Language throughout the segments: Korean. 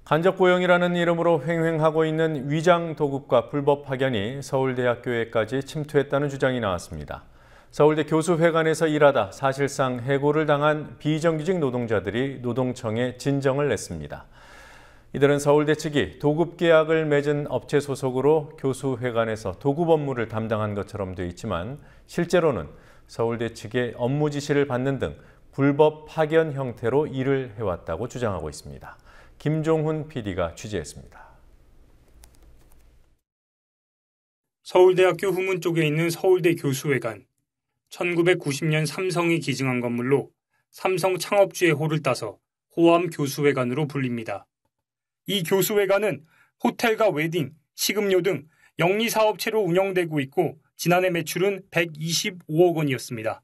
간접 고용이라는 이름으로 횡행하고 있는 위장 도급과 불법 파견이 서울대학교에까지 침투했다는 주장이 나왔습니다. 서울대 교수회관에서 일하다 사실상 해고를 당한 비정규직 노동자들이 노동청에 진정을 냈습니다. 이들은 서울대 측이 도급 계약을 맺은 업체 소속으로 교수회관에서 도급 업무를 담당한 것처럼 돼 있지만 실제로는 서울대 측의 업무 지시를 받는 등 불법 파견 형태로 일을 해왔다고 주장하고 있습니다. 김종훈 PD가 취재했습니다. 서울대학교 후문 쪽에 있는 서울대 교수회관. 1990년 삼성이 기증한 건물로 삼성 창업주의 호를 따서 호암 교수회관으로 불립니다. 이 교수회관은 호텔과 웨딩, 식음료 등 영리사업체로 운영되고 있고 지난해 매출은 125억 원이었습니다.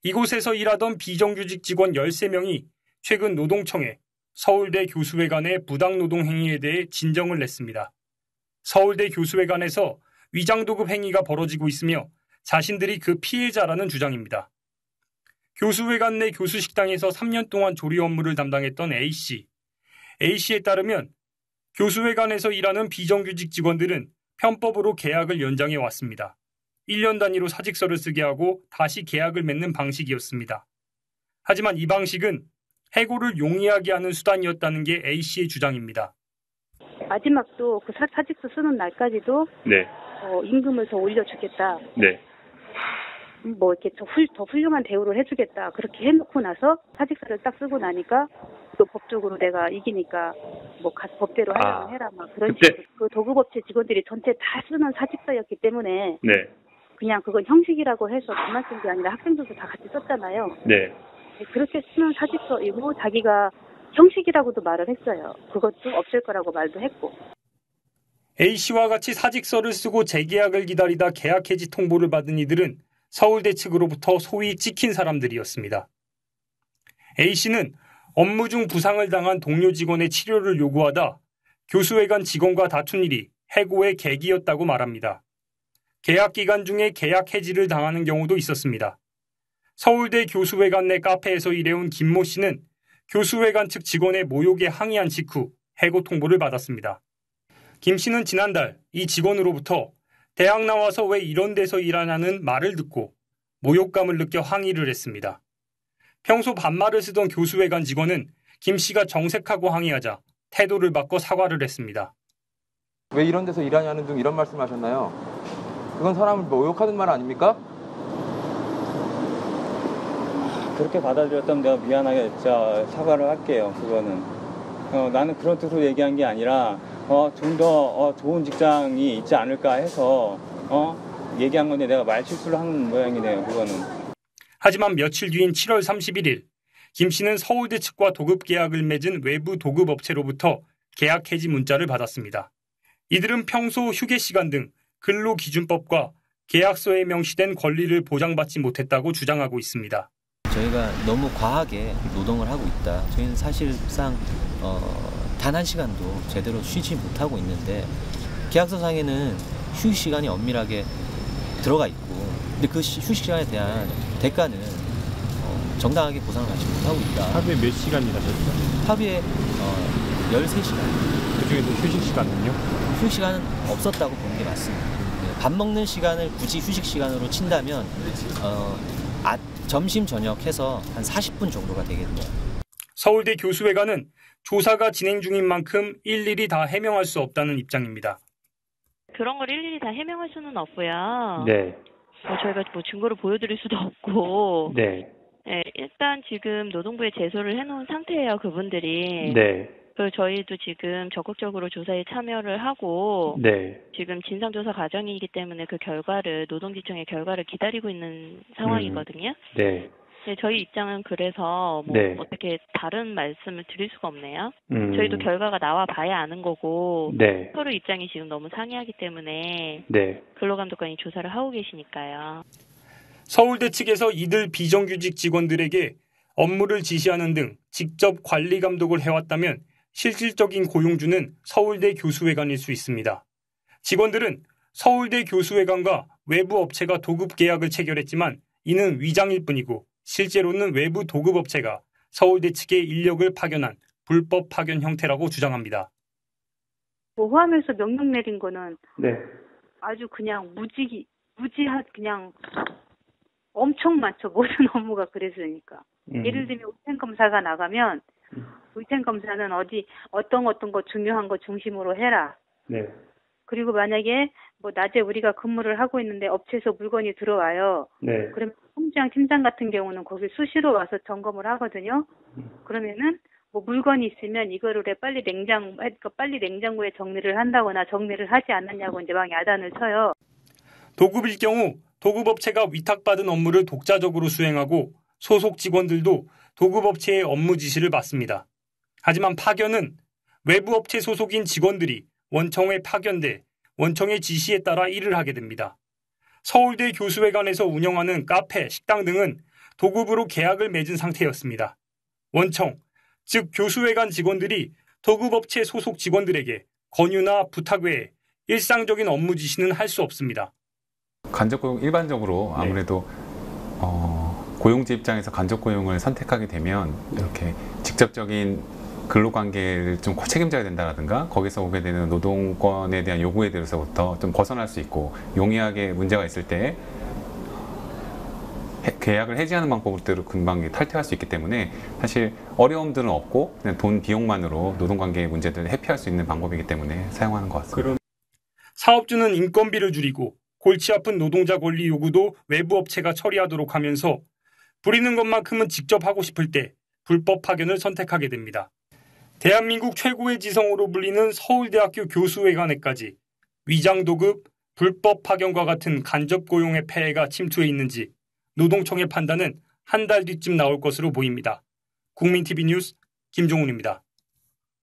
이곳에서 일하던 비정규직 직원 13명이 최근 노동청에 서울대 교수회관의 부당노동 행위에 대해 진정을 냈습니다. 서울대 교수회관에서 위장도급 행위가 벌어지고 있으며 자신들이 그 피해자라는 주장입니다. 교수회관 내 교수식당에서 3년 동안 조리 업무를 담당했던 A씨. A씨에 따르면 교수회관에서 일하는 비정규직 직원들은 편법으로 계약을 연장해 왔습니다. 1년 단위로 사직서를 쓰게 하고 다시 계약을 맺는 방식이었습니다. 하지만 이 방식은 해고를 용이하게 하는 수단이었다는 게 A씨의 주장입니다. 마지막도 그 사직서 쓰는 날까지도 네. 임금을 더 올려주겠다. 네. 이렇게 더 훌륭한 대우를 해주겠다. 그렇게 해놓고 나서 사직서를 딱 쓰고 나니까 또 법적으로 내가 이기니까 가서 법대로 하려면 해라. 그런 식으로. 그 도급업체 직원들이 전체 다 쓰는 사직서였기 때문에 네. 그냥 그건 형식이라고 해서 저만 쓴 게 아니라 학생들도 다 같이 썼잖아요. 네. 그렇게 쓰는 사직서이고 자기가 형식이라고도 말을 했어요. 그것도 없을 거라고 말도 했고. A씨와 같이 사직서를 쓰고 재계약을 기다리다 계약 해지 통보를 받은 이들은 서울대 측으로부터 소위 찍힌 사람들이었습니다. A씨는 업무 중 부상을 당한 동료 직원의 치료를 요구하다 교수회관 직원과 다툰 일이 해고의 계기였다고 말합니다. 계약 기간 중에 계약 해지를 당하는 경우도 있었습니다. 서울대 교수회관 내 카페에서 일해온 김모 씨는 교수회관 측 직원의 모욕에 항의한 직후 해고 통보를 받았습니다. 김 씨는 지난달 이 직원으로부터 대학 나와서 왜 이런 데서 일하냐는 말을 듣고 모욕감을 느껴 항의를 했습니다. 평소 반말을 쓰던 교수회관 직원은 김 씨가 정색하고 항의하자 태도를 바꿔 사과를 했습니다. 왜 이런 데서 일하냐는 등 이런 말씀하셨나요? 그건 사람을 모욕하는 말 아닙니까? 그렇게 받아들였다면 내가 미안하게 진짜 사과를 할게요. 그거는 나는 그런 뜻으로 얘기한 게 아니라 좀 더 좋은 직장이 있지 않을까 해서 얘기한 건데 내가 말실수를 한 모양이네요. 그거는. 하지만 며칠 뒤인 7월 31일 김 씨는 서울대 측과 도급 계약을 맺은 외부 도급 업체로부터 계약 해지 문자를 받았습니다. 이들은 평소 휴게 시간 등 근로기준법과 계약서에 명시된 권리를 보장받지 못했다고 주장하고 있습니다. 저희가 너무 과하게 노동을 하고 있다. 저희는 사실상 단 한 시간도 제대로 쉬지 못하고 있는데 계약서상에는 휴식 시간이 엄밀하게 들어가 있고 근데 그 휴식 시간에 대한 대가는 정당하게 보상을 받지 못하고 있다. 하루에 몇 시간 일하셨어요? 하루에 13시간. 그중에서 휴식 시간은요? 휴식 시간은 없었다고 보는 게 맞습니다. 밥 먹는 시간을 굳이 휴식 시간으로 친다면 점심 저녁 해서 한 40분 정도가 되겠네요. 서울대 교수회관은 조사가 진행 중인 만큼 일일이 다 해명할 수 없다는 입장입니다. 그런 걸 일일이 다 해명할 수는 없고요. 네. 저희가 증거를 보여드릴 수도 없고. 네. 네, 일단 지금 노동부에 제소를 해놓은 상태예요, 그분들이. 네. 그리고 저희도 지금 적극적으로 조사에 참여를 하고. 네. 지금 진상조사 과정이기 때문에 그 결과를, 노동지청의 결과를 기다리고 있는 상황이거든요. 네. 네, 저희 입장은 그래서 네. 어떻게 다른 말씀을 드릴 수가 없네요. 저희도 결과가 나와 봐야 아는 거고 네. 서로 입장이 지금 너무 상이하기 때문에 네. 근로감독관이 조사를 하고 계시니까요. 서울대 측에서 이들 비정규직 직원들에게 업무를 지시하는 등 직접 관리 감독을 해왔다면 실질적인 고용주는 서울대 교수회관일 수 있습니다. 직원들은 서울대 교수회관과 외부 업체가 도급 계약을 체결했지만 이는 위장일 뿐이고 실제로는 외부 도급업체가 서울대 측에 인력을 파견한 불법 파견 형태라고 주장합니다. 호암에서 명령 내린 거는 네. 아주 그냥 무지한 그냥 엄청 많죠. 모든 업무가 그랬으니까. 예를 들면 위생검사가 나가면 위생검사는 어떤 거 중요한 거 중심으로 해라. 네. 그리고 만약에 뭐 낮에 우리가 근무를 하고 있는데 업체에서 물건이 들어와요. 네. 그러면 총장, 팀장 같은 경우는 거기 수시로 와서 점검을 하거든요. 그러면은 뭐 물건이 있으면 이거를 빨리 냉장고에 정리를 한다거나 정리를 하지 않았냐고 이제 막 야단을 쳐요. 도급일 경우 도급업체가 위탁받은 업무를 독자적으로 수행하고 소속 직원들도 도급업체의 업무 지시를 받습니다. 하지만 파견은 외부 업체 소속인 직원들이 원청에 파견돼 원청의 지시에 따라 일을 하게 됩니다. 서울대 교수회관에서 운영하는 카페, 식당 등은 도급으로 계약을 맺은 상태였습니다. 원청, 즉 교수회관 직원들이 도급업체 소속 직원들에게 권유나 부탁 외에 일상적인 업무 지시는 할 수 없습니다. 간접고용 일반적으로 아무래도 고용주 입장에서 간접고용을 선택하게 되면 이렇게 직접적인 근로관계를 좀 책임져야 된다라든가 거기서 오게 되는 노동권에 대한 요구에 대해서부터 좀 벗어날 수 있고 용이하게 문제가 있을 때 계약을 해지하는 방법으로 금방 탈퇴할 수 있기 때문에 사실 어려움들은 없고 그냥 돈 비용만으로 노동관계의 문제들을 회피할 수 있는 방법이기 때문에 사용하는 것 같습니다. 사업주는 인건비를 줄이고 골치 아픈 노동자 권리 요구도 외부 업체가 처리하도록 하면서 부리는 것만큼은 직접 하고 싶을 때 불법 파견을 선택하게 됩니다. 대한민국 최고의 지성으로 불리는 서울대학교 교수회관에까지 위장도급, 불법 파견과 같은 간접 고용의 폐해가 침투해 있는지 노동청의 판단은 한 달 뒤쯤 나올 것으로 보입니다. 국민TV 뉴스 김종훈입니다.